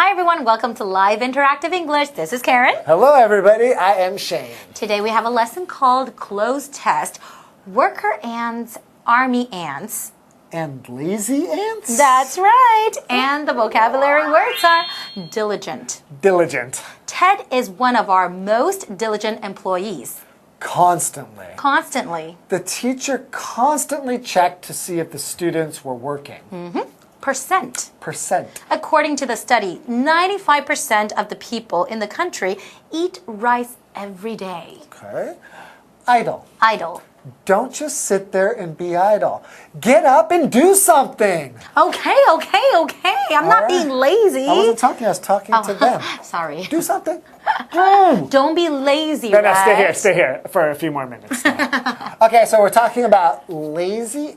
Hi everyone, welcome to Live Interactive English. This is Karen. Hello everybody, I am Shane. Today we have a lesson called Closed Test. Worker ants, army ants. And lazy ants? That's right. And the vocabulary words are diligent. Diligent. Ted is one of our most diligent employees. Constantly. Constantly. The teacher constantly checked to see if the students were working. Percent. According to the study, 95% of the people in the country eat rice every day. Okay. Idle. Idle. Don't just sit there and be idle. Get up and do something. Okay. I'm not being lazy. I wasn't talking, I was talking to them. Sorry. Do something. Don't be lazy, No, right? stay here for a few more minutes. Okay, so we're talking about lazy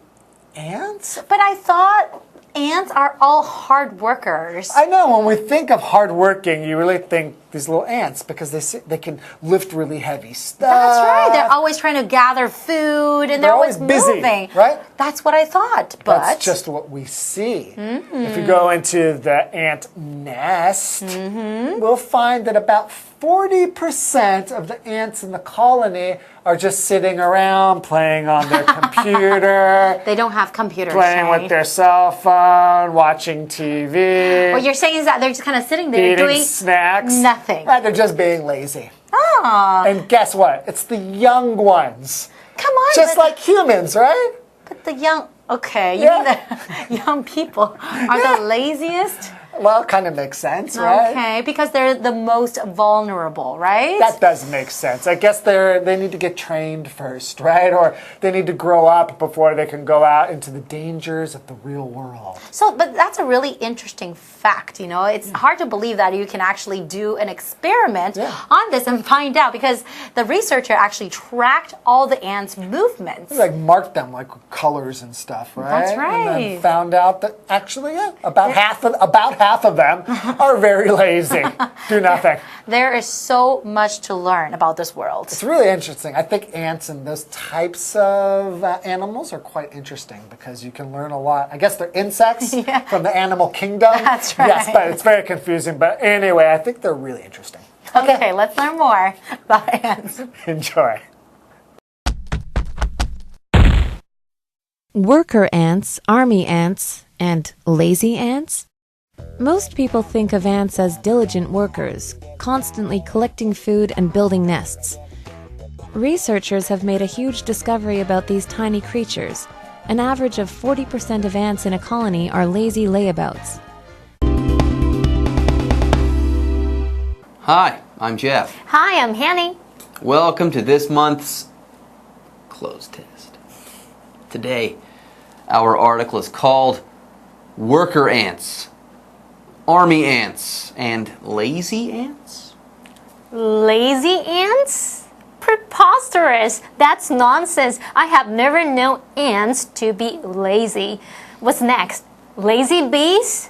ants? But I thought ants are all hard workers. I know, when we think of hardworking, you really think these little ants because they can lift really heavy stuff. That's right. They're always trying to gather food and they're always busy, moving. right? That's what I thought. But that's just what we see. If you go into the ant nest, we'll find that about 40% of the ants in the colony are just sitting around playing on their computer. They don't have computers. Playing with their cell phone, watching TV. What you're saying is that they're just kind of sitting there eating doing snacks. nothing. Right, they're just being lazy. Oh. And guess what? It's the young ones. Come on. Just like humans, right? But the young... Okay, you mean the young people are the laziest? Well, it kind of makes sense, right? Okay, because they're the most vulnerable, right? That does make sense. I guess they need to get trained first, right? Or they need to grow up before they can go out into the dangers of the real world. So, but that's a really interesting fact, you know. It's hard to believe that you can actually do an experiment on this and find out, because the researcher actually tracked all the ants' movements. Like marked them like colors and stuff, right? That's right. And then found out that actually about half of them are very lazy. Do nothing. There is so much to learn about this world. It's really interesting. I think ants and those types of animals are quite interesting because you can learn a lot. I guess they're insects from the animal kingdom. That's right. Yes, but it's very confusing. But anyway, I think they're really interesting. Okay, let's learn more about ants. Enjoy. Worker ants, army ants, and lazy ants? Most people think of ants as diligent workers, constantly collecting food and building nests. Researchers have made a huge discovery about these tiny creatures. An average of 40% of ants in a colony are lazy layabouts. Hi, I'm Jeff. Hi, I'm Hanny. Welcome to this month's Closed Test. Today, our article is called Worker Ants, Army Ants, and Lazy Ants? Lazy ants? Preposterous! That's nonsense. I have never known ants to be lazy. What's next? Lazy bees?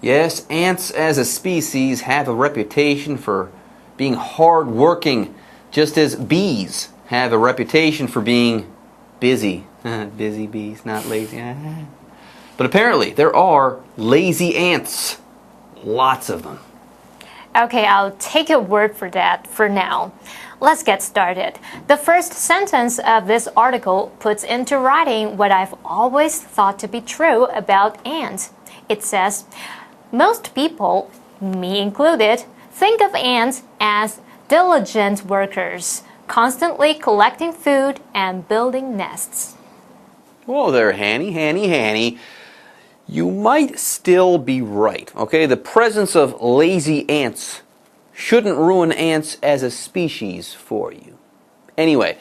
Yes, ants as a species have a reputation for being hard-working, just as bees have a reputation for being busy. Busy bees, not lazy. But apparently, there are lazy ants. Lots of them. Okay, I'll take your word for that for now. Let's get started. The first sentence of this article puts into writing what I've always thought to be true about ants. It says, most people, me included, think of ants as diligent workers, constantly collecting food and building nests. Whoa there, Hanny. You might still be right, okay? The presence of lazy ants shouldn't ruin ants as a species for you. Anyway,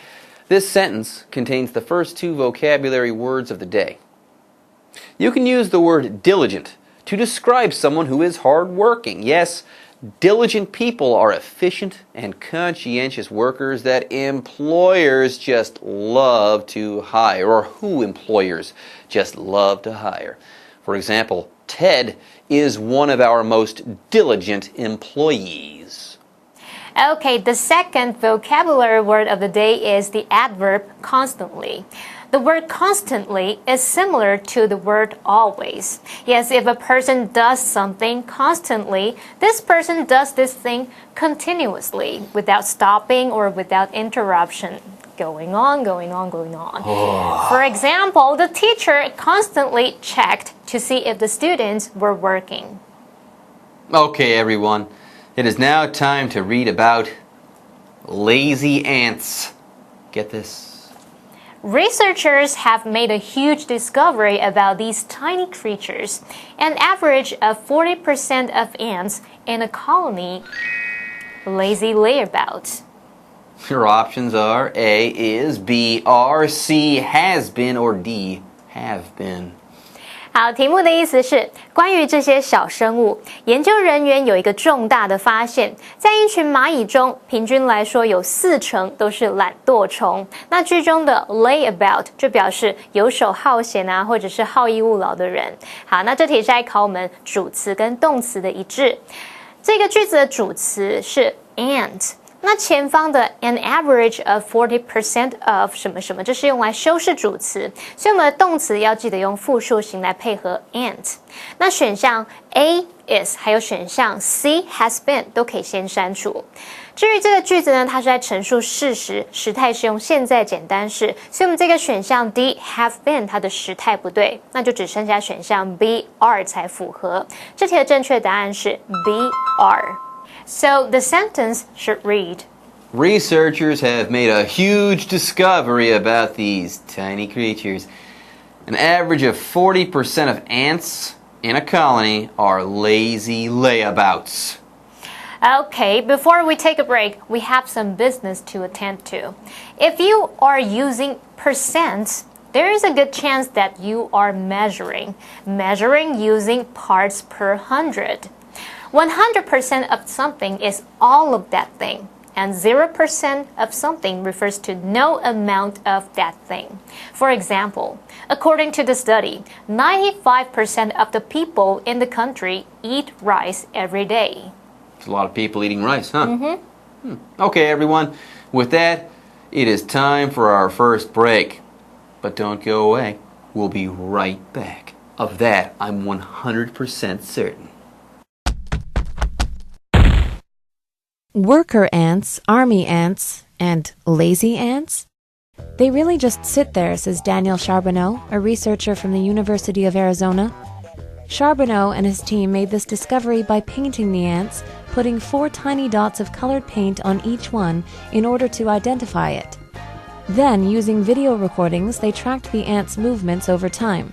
this sentence contains the first two vocabulary words of the day. You can use the word diligent to describe someone who is hardworking. Yes, diligent people are efficient and conscientious workers that employers just love to hire, or who employers just love to hire. For example, Ted is one of our most diligent employees. Okay, the second vocabulary word of the day is the adverb constantly. The word constantly is similar to the word always. Yes, if a person does something constantly, this person does this thing continuously, without stopping or without interruption. Going on, going on, going on. For example, the teacher constantly checked to see if the students were working. Okay, everyone. It is now time to read about lazy ants. Get this. Researchers have made a huge discovery about these tiny creatures. An average of 40% of ants in a colony lazy layabouts. Your options are A is, B are, C has been, or D have been. 好，题目的意思是关于这些小生物，研究人员有一个重大的发现，在一群蚂蚁中，平均来说有40%都是懒惰虫。那句中的 lay about 就表示游手好闲啊，或者是好逸恶劳的人。好，那这题是在考我们主词跟动词的一致。这个句子的主词是 ant。那前方的 an average of 40% of 什么什么，这是用来修饰主词，所以我们的动词要记得用复数形来配合 ant。那选项 A is 还有选项 C has been 都可以先删除。至于这个句子呢，它是在陈述事实，时态是用现在简单式，所以我们这个选项 D have been 它的时态不对，那就只剩下选项 B are 才符合。这题的正确答案是 B are。So the sentence should read, Researchers have made a huge discovery about these tiny creatures. An average of 40% of ants in a colony are lazy layabouts. Okay, before we take a break, we have some business to attend to. If you are using percents, there is a good chance that you are measuring using parts per hundred. 100% of something is all of that thing, and 0% of something refers to no amount of that thing. For example, according to the study, 95% of the people in the country eat rice every day. There's a lot of people eating rice, huh? Okay, everyone. With that, it is time for our first break. But don't go away. We'll be right back. Of that, I'm 100% certain. Worker ants, army ants, and lazy ants? They really just sit there, says Daniel Charbonneau, a researcher from the University of Arizona. Charbonneau and his team made this discovery by painting the ants, putting 4 tiny dots of colored paint on each one in order to identify it. Then, using video recordings, they tracked the ants' movements over time.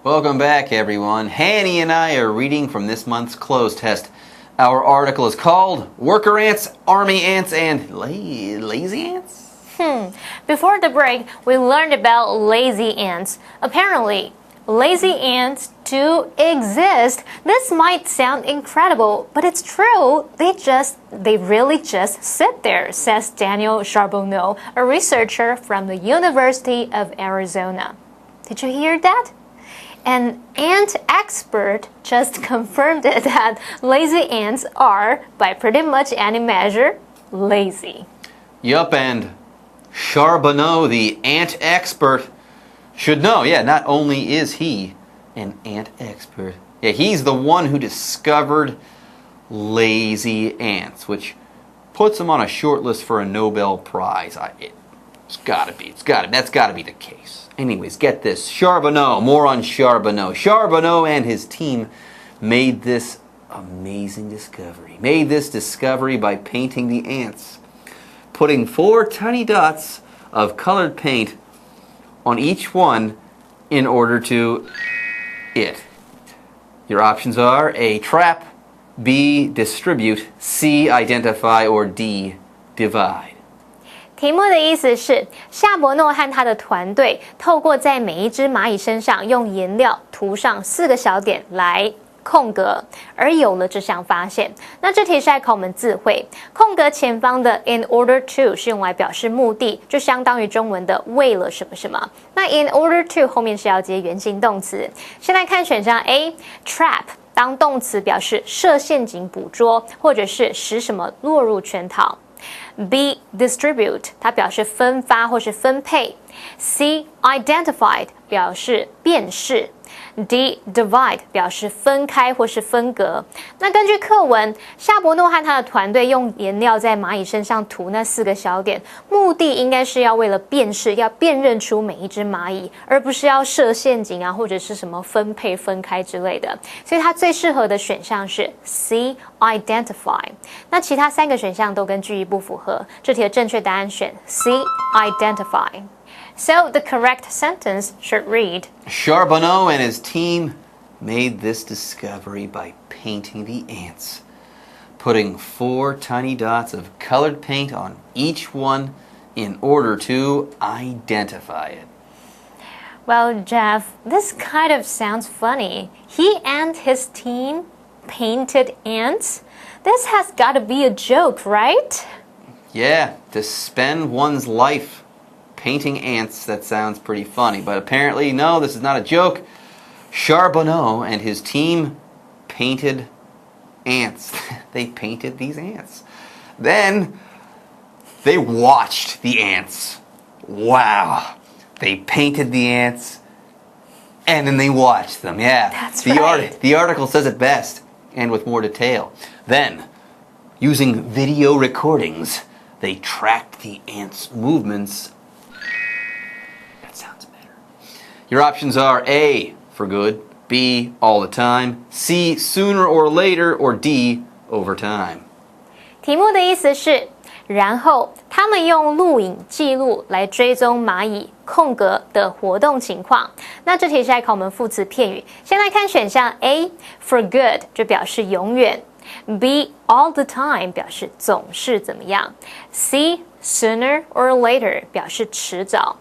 Welcome back, everyone. Hanny and I are reading from this month's clothes test. Our article is called Worker Ants, Army Ants, and Lazy Ants? Before the break, we learned about lazy ants. Apparently, lazy ants do exist. This might sound incredible, but it's true. They really just sit there, says Daniel Charbonneau, a researcher from the University of Arizona. Did you hear that? An ant expert just confirmed it that lazy ants are, by pretty much any measure, lazy. Yup, and Charbonneau, the ant expert, should know. Yeah, not only is he an ant expert, yeah, he's the one who discovered lazy ants, which puts him on a short list for a Nobel Prize. That's gotta be the case. Anyways, get this. Charbonneau, more on Charbonneau. Charbonneau and his team made this amazing discovery. Made this discovery by painting the ants. Putting 4 tiny dots of colored paint on each one in order to it. Your options are A, trap, B, distribute, C, identify, or D, divide. 题目的意思是，夏伯诺和他的团队透过在每一只蚂蚁身上用颜料涂上4个小点来空格，而有了这项发现。那这题是在考我们字汇，空格前方的 in order to 是用来表示目的，就相当于中文的为了什么什么。那 in order to 后面是要接原形动词。先来看选项 A， trap。当动词表示设陷阱捕捉，或者是使什么落入圈套。B. Distribute 它表示分发或是分配。C. Identified 表示辨识。D. Divide 表示分开或是分隔。那根据课文，夏伯诺和他的团队用颜料在蚂蚁身上涂那4个小点，目的应该是要为了辨识，要辨认出每一只蚂蚁，而不是要设陷阱啊，或者是什么分配分开之类的。所以它最适合的选项是 C. Identify。那其他3个选项都跟句意不符合，这题的正确答案选 C. Identify。So the correct sentence should read, Charbonneau and his team made this discovery by painting the ants, putting 4 tiny dots of colored paint on each one in order to identify it. well, Jeff, this kind of sounds funny. He and his team painted ants? This has got to be a joke, right? Yeah, to spend one's life painting ants, that sounds pretty funny, but apparently, no, this is not a joke. Charbonneau and his team painted ants. They painted these ants. Then they watched the ants. Wow. They painted the ants and then they watched them. Yeah. That's right. The article says it best and with more detail. Then, using video recordings, they tracked the ants' movements. Sounds better. Your options are A, for good, B, all the time, C, sooner or later, or D, over time. 题目的意思是，然后他们用录影记录来追踪蚂蚁空格的活动情况。那这题是在考我们副词片语。先来看选项 A for good 就表示永远。B all the time 表示总是怎么样。C sooner or later 表示迟早。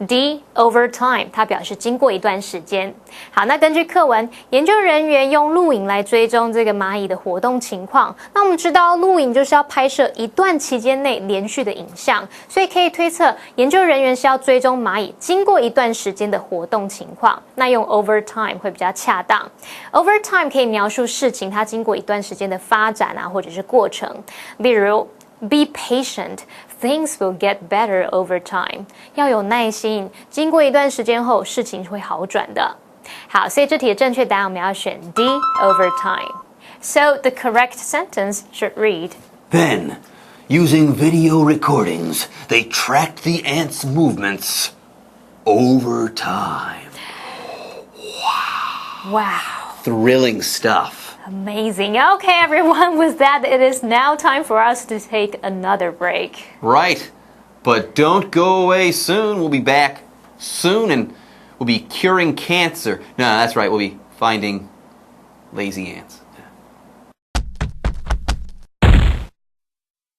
D over time 它表示经过一段时间。好，那根据课文，研究人员用录影来追踪这个蚂蚁的活动情况。那我们知道录影就是要拍摄一段期间内连续的影像，所以可以推测研究人员是要追踪蚂蚁经过一段时间的活动情况。那用 over time 会比较恰当。over time 可以描述事情它经过一段时间的发展啊，或者是过程。例如 Be patient. Things will get better over time. 要有耐心，经过一段时间后，事情会好转的。好，所以这题的正确答案我们要选 D over time. So the correct sentence should read, Then, using video recordings, they tracked the ants' movements over time. wow. Thrilling stuff. Amazing. Okay, everyone, with that, it is now time for us to take another break. Right. But don't go away soon. We'll be back soon and we'll be curing cancer. No, that's right. We'll be finding lazy ants.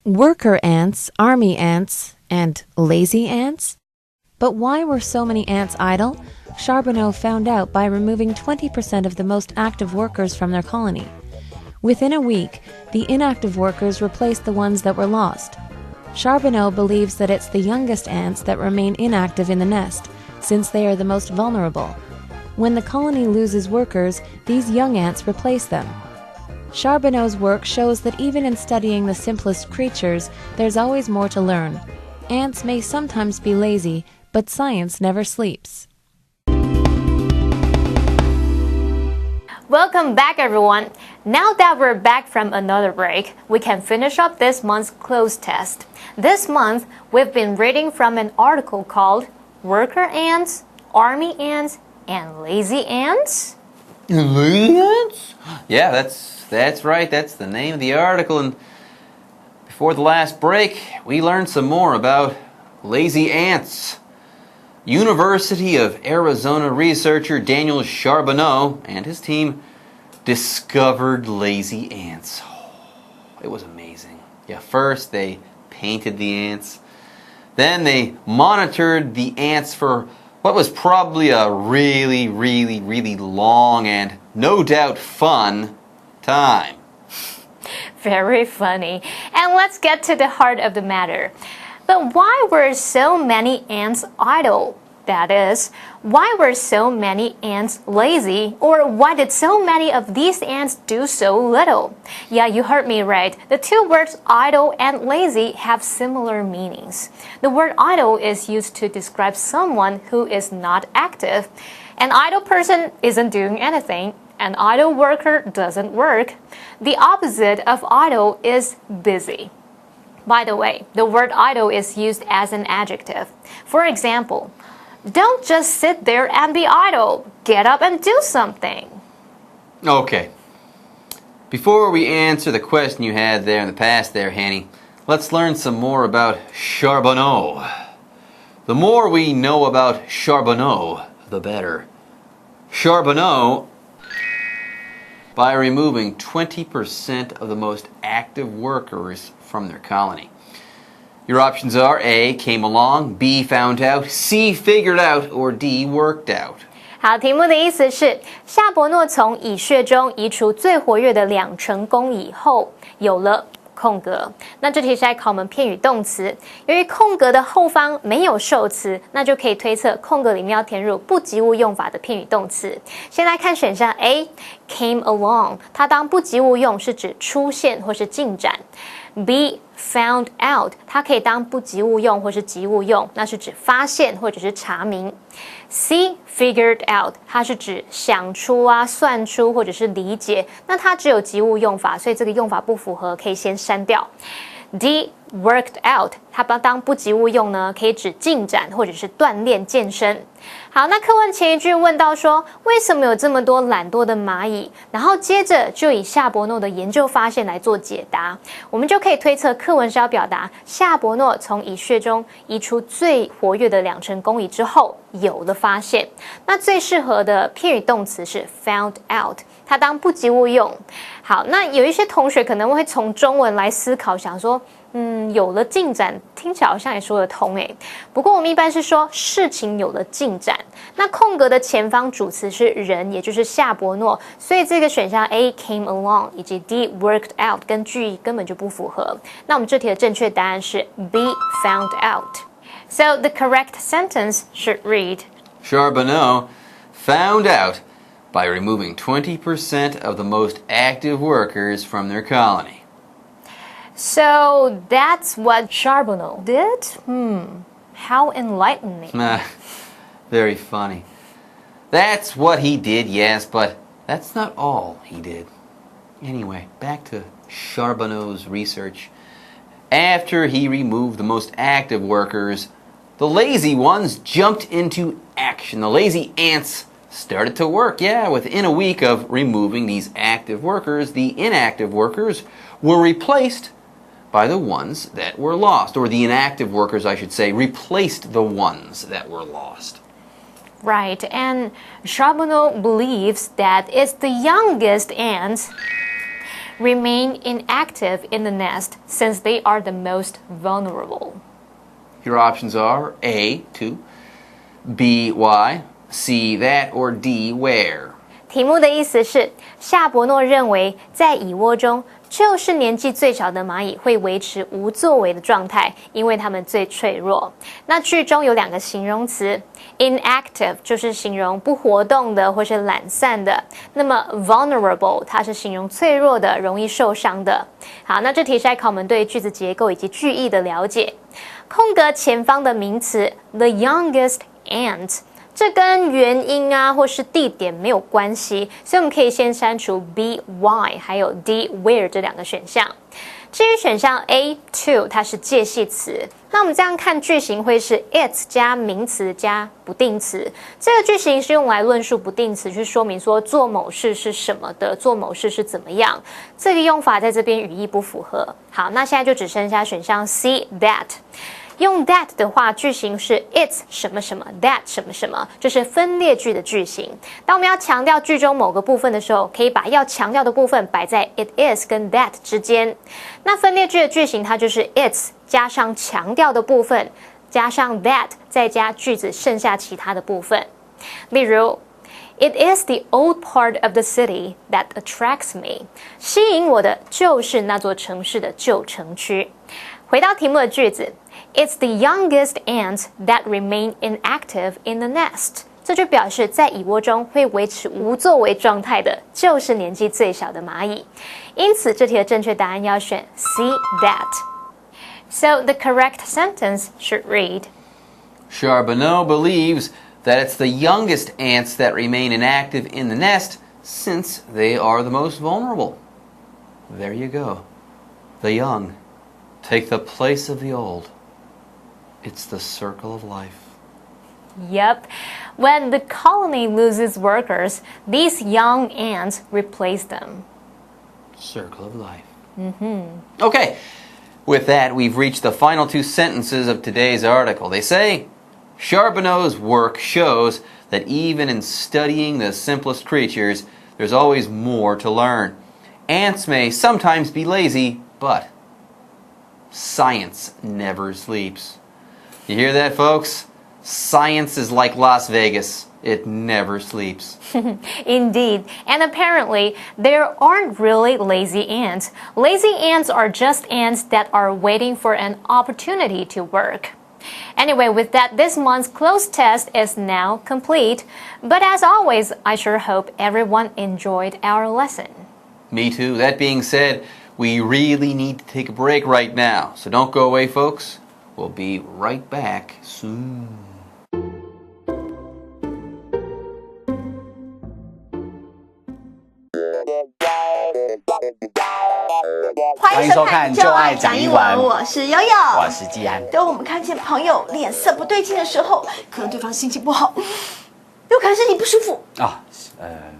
Worker ants, army ants, and lazy ants? But why were so many ants idle? Charbonneau found out by removing 20% of the most active workers from their colony. Within a week, the inactive workers replaced the ones that were lost. Charbonneau believes that it's the youngest ants that remain inactive in the nest, since they are the most vulnerable. When the colony loses workers, these young ants replace them. Charbonneau's work shows that even in studying the simplest creatures, there's always more to learn. Ants may sometimes be lazy, but science never sleeps. Welcome back, everyone. Now that we're back from another break, we can finish up this month's cloze test. This month, we've been reading from an article called Worker Ants, Army Ants, and Lazy Ants. Lazy ants? Yeah, that's right. That's the name of the article. And before the last break, we learned some more about lazy ants. University of Arizona researcher Daniel Charbonneau and his team discovered lazy ants. It was amazing. Yeah, first they painted the ants. Then they monitored the ants for what was probably a really, really, really long and no doubt fun time. Very funny. And let's get to the heart of the matter. But why were so many ants idle? That is, why were so many ants lazy? Or why did so many of these ants do so little? Yeah, you heard me right. The two words idle and lazy have similar meanings. The word idle is used to describe someone who is not active. An idle person isn't doing anything. An idle worker doesn't work. The opposite of idle is busy. By the way, the word idle is used as an adjective. For example, don't just sit there and be idle. Get up and do something. Okay. Before we answer the question you had there in the past there, Hanny, let's learn some more about Charbonneau. The more we know about Charbonneau, the better. Charbonneau, by removing 20% of the most active workers from their colony. Your options are A, came along, B, found out, C, figured out, or D, worked out. 好，题目的意思是夏伯诺从蚁穴中移除最活跃的2成工蚁后，有了空格。那这题是在考我们片语动词，由于空格的后方没有受词，那就可以推测空格里面要填入不及物用法的片语动词。先来看选项 A， came along， 它当不及物用是指出现或是进展。B, found out， 它可以当不及物用或是及物用，那是指发现或者是查明。C, figured out， 它是指想出啊、算出或者是理解，那它只有及物用法，所以这个用法不符合，可以先删掉。D, worked out， 它当不及物用呢，可以指进展或者是锻炼健身。好，那课文前一句问到说，为什么有这么多懒惰的蚂蚁？然后接着就以夏伯诺的研究发现来做解答，我们就可以推测课文是要表达夏伯诺从蚁穴中移出最活跃的2成工蚁之后有了发现。那最适合的片语动词是 found out， 它当不及物用。好，那有一些同学可能会从中文来思考，想说有了进展，听起来好像也说得通诶。不过我们一般是说事情有了进展。那空格的前方主词是人，也就是夏伯诺，所以这个选项 A came along 以及 D worked out 跟句意根本就不符合。那我们这题的正确答案是 B found out. So the correct sentence should read Charbonneau found out by removing 20% of the most active workers from their colony. So that's what Charbonneau did? How enlightening. Very funny. That's what he did, yes, but that's not all he did. Anyway, back to Charbonneau's research. After he removed the most active workers, the lazy ones jumped into action. The lazy ants started to work. Yeah, within a week of removing these active workers, the inactive workers were replaced by the ones that were lost. Or the inactive workers, I should say, replaced the ones that were lost. Right, and Charbonneau believes that it's the youngest ants remain inactive in the nest since they are the most vulnerable. Your options are A, 2, B, why, C, that, or D, where. 题目的意思是，夏伯诺认为在蚁窝中，就是年纪最小的蚂蚁会维持无作为的状态，因为它们最脆弱。那句中有2个形容词 ，inactive 就是形容不活动的或是懒散的，那么 vulnerable 它是形容脆弱的、容易受伤的。好，那这题是在考我们对句子结构以及句意的了解。空格前方的名词 the youngest ant。这跟原因啊或是地点没有关系，所以我们可以先删除 B why 还有 D where 这2个选项。至于选项 A to 它是介系词，那我们这样看句型会是 it 加名词加不定词。这个句型是用来论述不定词，去说明说做某事是什么的，做某事是怎么样。这个用法在这边语义不符合。好，那现在就只剩下选项 C that。用 that 的话，句型是 it 什么什么 that 什么什么，这是分列句的句型。当我们要强调句中某个部分的时候，可以把要强调的部分摆在 it is 跟 that 之间。那分列句的句型它就是 it 加上强调的部分，加上 that 再加句子剩下其他的部分。例如，It is the old part of the city that attracts me. 吸引我的就是那座城市的旧城区。回到题目的句子 It's the youngest ants that remain inactive in the nest. 这就表示在蚁窝中会维持无作为状态的，就是年纪最小的蚂蚁。因此，这题的正确答案要选 C that. So the correct sentence should read. Charbonneau believes that it's the youngest ants that remain inactive in the nest since they are the most vulnerable. There you go. The young take the place of the old. It's the circle of life. Yep. When the colony loses workers, these young ants replace them. Circle of life. Okay. With that, we've reached the final two sentences of today's article. They say, Charbonneau's work shows that even in studying the simplest creatures, there's always more to learn. Ants may sometimes be lazy, but science never sleeps. You hear that, folks? Science is like Las Vegas. It never sleeps. Indeed. And apparently, there aren't really lazy ants. Lazy ants are just ants that are waiting for an opportunity to work. Anyway, with that, this month's closed test is now complete. But as always, I sure hope everyone enjoyed our lesson. Me too. That being said, we really need to take a break right now. So don't go away, folks. We'll be right back soon. 欢迎收看《就爱讲英文》，我是悠悠，我是季安。当我们看见朋友脸色不对劲的时候，可能对方心情不好，有可能身体不舒服啊，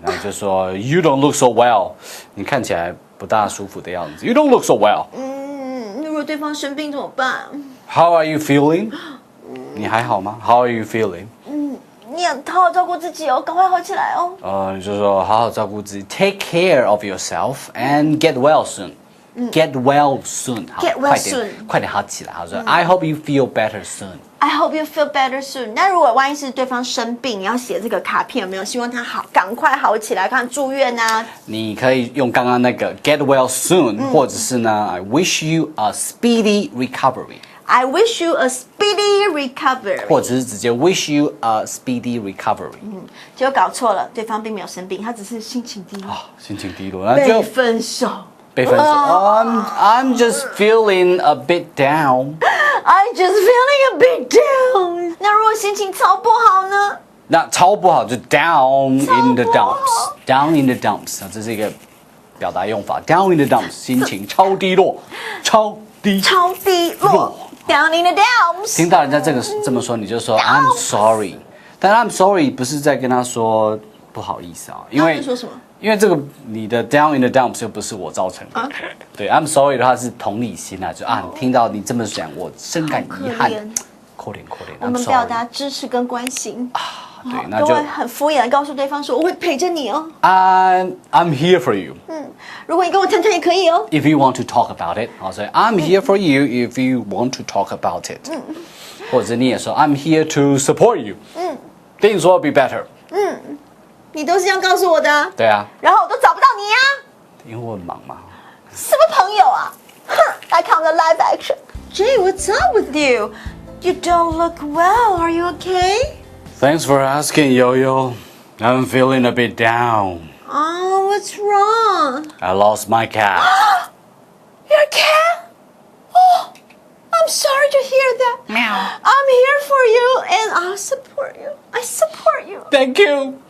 那就说 You don't look so well， 你看起来不大舒服的样子。You don't look so well。如果对方生病怎么办 How are you feeling？ 你还好吗 ？How are you feeling？ 你要好好照顾自己哦，赶快好起来哦。你就说好好照顾自己 ，Take care of yourself and get well soon。Get well soon， 好， Get well soon， 快点好起来。好说，I hope you feel better soon。I hope you feel better soon。那如果万一是对方生病，你要写这个卡片有没有？希望他好，赶快好起来，看住院啊。你可以用刚刚那个 get well soon，或者是呢 I wish you a speedy recovery。I wish you a speedy recovery， 或者是直接 wish you a speedy recovery。结果搞错了，对方并没有生病，他只是心情低落。心情低落，那就被分手。被分手。I'm just feeling a bit down. I'm just feeling a bit down. 那如果心情超不好呢？那超不好就 down in the dumps. Down in the dumps， 这是一个表达用法。Down in the dumps， 心情超低落，超低落。Down in the dumps。听到人家这么说，你就说 I'm sorry。但 I'm sorry 不是在跟他说不好意思啊，因为说什么？因为这个你的 down in the dumps 又不是我造成的。Okay. 对 ，I'm sorry 的话是同理心啊，就你听到你这么讲，我深感遗憾。可怜。我们表达支持跟关心啊，对，那就都会很敷衍的告诉对方说我会陪着你哦。I'm here for you。如果你跟我谈谈也可以哦。If you want to talk about it， I'll say I'm here for you if you want to talk about it。或者你也说 I'm here to support you。Things will be better。你都是这样告诉我的。对啊。然后我都找不到你呀。因为我很忙嘛。什么朋友啊？哼！来看我的 live action。Jay, what's up with you? You don't look well. Are you okay? Thanks for asking, Yo-Yo. I'm feeling a bit down. Oh, what's wrong? I lost my cat. Your cat? Oh, I'm sorry to hear that. Meow. I'm here for you and I'll support you. I support you. Thank you.